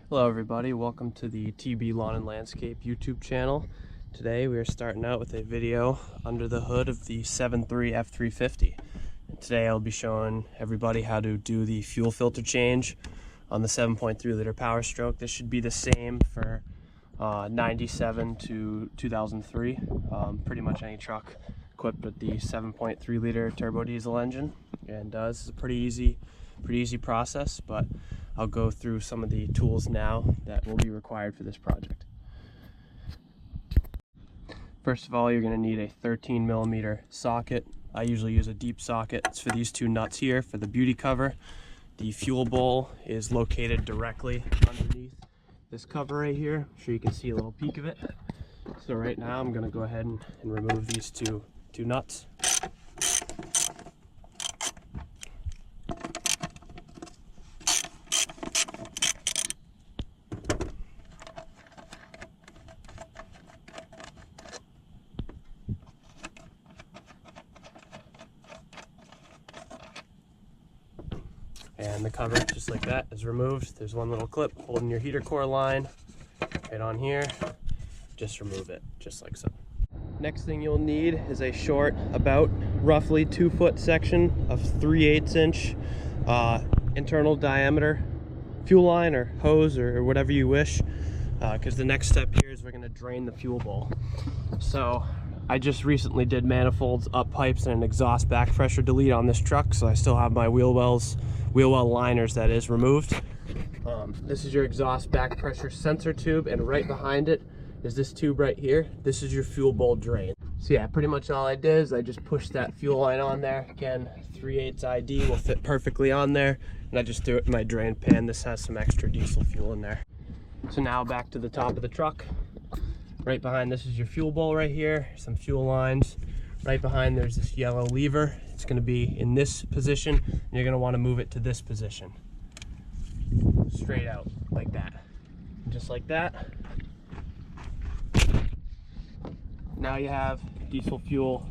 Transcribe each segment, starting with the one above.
Hello everybody, welcome to the TB Lawn and Landscape YouTube channel. Today we are starting out with a video under the hood of the 7.3 F350. And today I'll be showing everybody how to do the fuel filter change on the 7.3 liter Powerstroke. This should be the same for 97 to 2003. Pretty much any truck equipped with the 7.3 liter turbo diesel engine. And this is a pretty easy process, but I'll go through some of the tools now that will be required for this project. First of all, you're going to need a 13mm socket. I usually use a deep socket. It's for these two nuts here for the beauty cover. The fuel bowl is located directly underneath this cover right here. I'm sure you can see a little peek of it. So right now I'm going to go ahead and remove these two nuts. And the cover, just like that, is removed. There's one little clip holding your heater core line right on here. Just remove it, just like so. Next thing you'll need is a short, about roughly 2 foot section of 3/8 inch internal diameter fuel line or hose or whatever you wish, because the next step here is we're going to drain the fuel bowl. So I just recently did manifolds, up pipes, and an exhaust back pressure delete on this truck, so I still have my wheel well liners, that is, removed. This is your exhaust back pressure sensor tube, and right behind it is this tube right here. This is your fuel bowl drain. So yeah, pretty much all I did is I just pushed that fuel line on there. Again, 3/8 ID will fit perfectly on there, and I just threw it in my drain pan. This has some extra diesel fuel in there. So now back to the top of the truck. Right behind this is your fuel bowl right here, some fuel lines. Right behind there's this yellow lever. It's going to be in this position, and you're going to want to move it to this position. Straight out, like that. And just like that. Now you have diesel fuel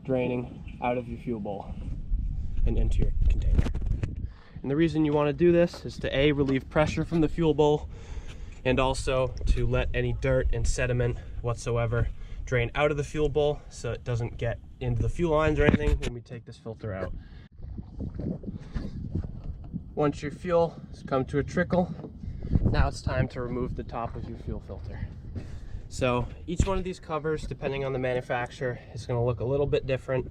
draining out of your fuel bowl and into your container. And the reason you want to do this is to A, relieve pressure from the fuel bowl, and also to let any dirt and sediment whatsoever drain out of the fuel bowl so it doesn't get into the fuel lines or anything when we take this filter out. Once your fuel has come to a trickle, now it's time to remove the top of your fuel filter. So each one of these covers, depending on the manufacturer, is going to look a little bit different.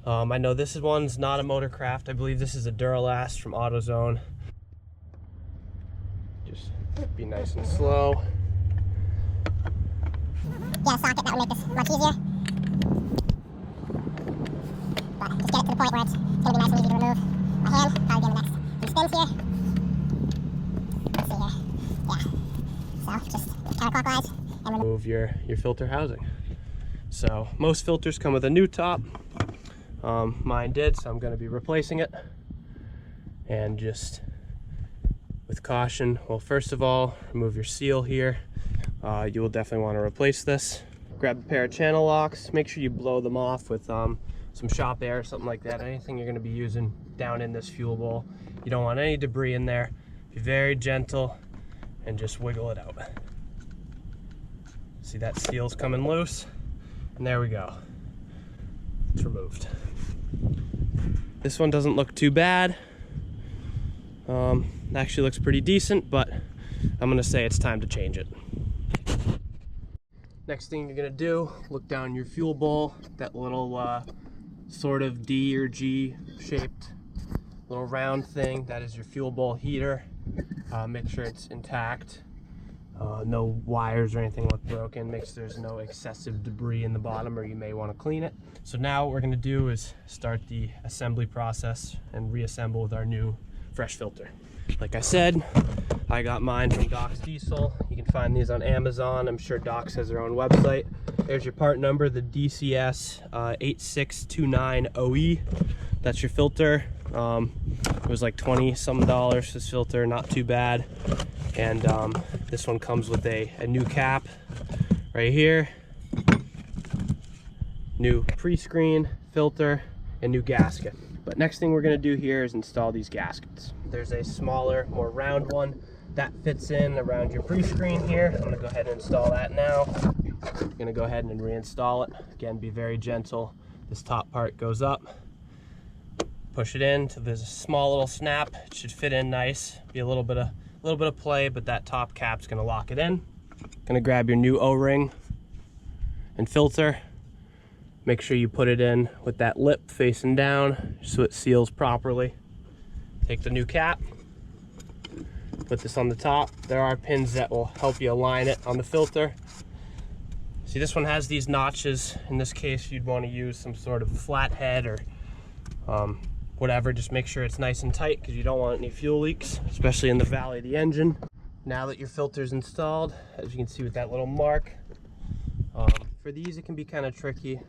I know this one's not a Motorcraft. I believe this is a Duralast from AutoZone. Just be nice and slow. Yeah, socket, that would make this much easier. But just get it to the point where it's going to be nice and easy to remove. My hand, probably doing the next few spins here. Let's see here. Yeah. So just counterclockwise and remove your filter housing. So most filters come with a new top. Mine did, so I'm going to be replacing it. And just with caution, well, first of all, remove your seal here. You will definitely want to replace this. Grab a pair of channel locks. Make sure you blow them off with some shop air or something like that. Anything you're going to be using down in this fuel bowl. You don't want any debris in there. Be very gentle and just wiggle it out. See, that seal's coming loose, and there we go. It's removed. This one doesn't look too bad. Actually looks pretty decent, but I'm going to say it's time to change it. Next thing you're going to do, look down your fuel bowl, that little sort of D or G shaped little round thing. That is your fuel bowl heater. Make sure it's intact. No wires or anything look broken. Make sure there's no excessive debris in the bottom, or you may want to clean it. So now what we're going to do is start the assembly process and reassemble with our new fresh filter. Like I said, I got mine from Doc's Diesel. You can find these on Amazon. I'm sure Doc's has their own website. There's your part number, the DCS 8629OE. That's your filter. It was like $20-some this filter, not too bad. And this one comes with a new cap right here, new pre-screen filter, and new gasket. But next thing we're going to do here is install these gaskets. There's a smaller, more round one that fits in around your pre-screen here. I'm gonna go ahead and install that now. I'm gonna go ahead and reinstall it. Again, be very gentle. This top part goes up. Push it in till there's a small little snap. It should fit in nice. Be a little bit of play, but that top cap's gonna lock it in. Gonna grab your new O-ring and filter. Make sure you put it in with that lip facing down so it seals properly. Take the new cap, put this on the top. There are pins that will help you align it on the filter. See, this one has these notches. In this case, you'd want to use some sort of flat head or whatever. Just make sure it's nice and tight because you don't want any fuel leaks, especially in the valley of the engine. Now that your filter's installed, as you can see with that little mark, for these it can be kind of tricky.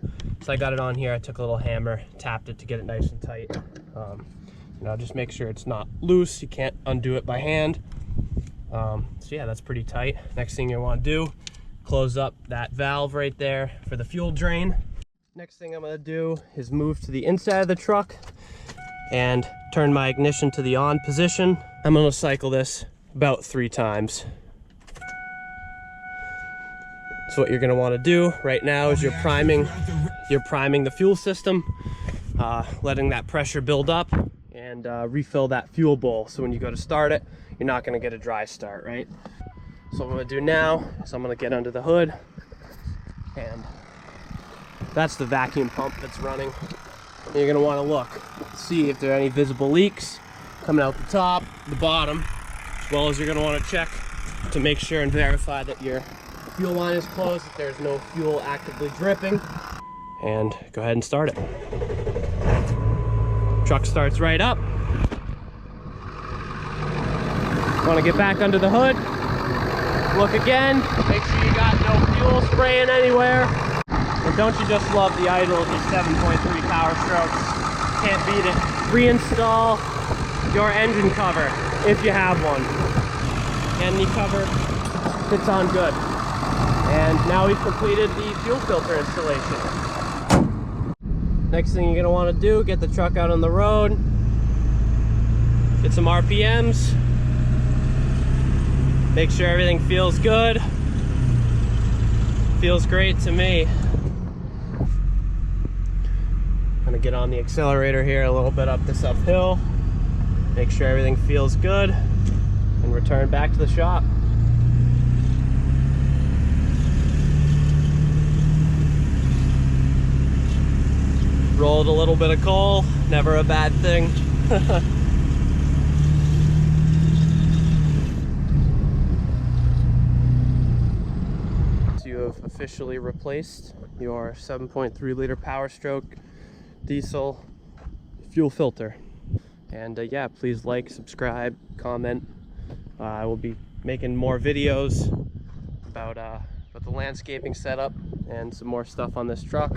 So I got it on here, I took a little hammer, tapped it to get it nice and tight. Just make sure it's not loose, you can't undo it by hand. So yeah, that's pretty tight. Next thing you want to do, close up that valve right there for the fuel drain. Next thing I'm going to do is move to the inside of the truck and turn my ignition to the on position. I'm going to cycle this about 3 times. So what you're going to want to do right now is you're priming the fuel system, letting that pressure build up and refill that fuel bowl. So when you go to start it, you're not going to get a dry start, right? So what I'm going to do now is I'm going to get under the hood, and that's the vacuum pump that's running. And you're going to want to look, see if there are any visible leaks coming out the top, the bottom, as well as you're going to want to check to make sure and verify that your fuel line is closed, that there's no fuel actively dripping, and go ahead and start it. Truck starts right up. Want to get back under the hood, look again, make sure you got no fuel spraying anywhere. And don't you just love the idle of your 7.3 Powerstrokes? Can't beat it. Reinstall your engine cover if you have one. And the cover fits on good. And now we've completed the fuel filter installation. Next thing you're going to want to do, get the truck out on the road, get some RPMs, make sure everything feels good. Feels great to me. I'm going to get on the accelerator here a little bit up this uphill, make sure everything feels good, and return back to the shop. Rolled a little bit of coal, never a bad thing. You have officially replaced your 7.3 liter Powerstroke diesel fuel filter. And yeah, please like, subscribe, comment. I will be making more videos about the landscaping setup and some more stuff on this truck.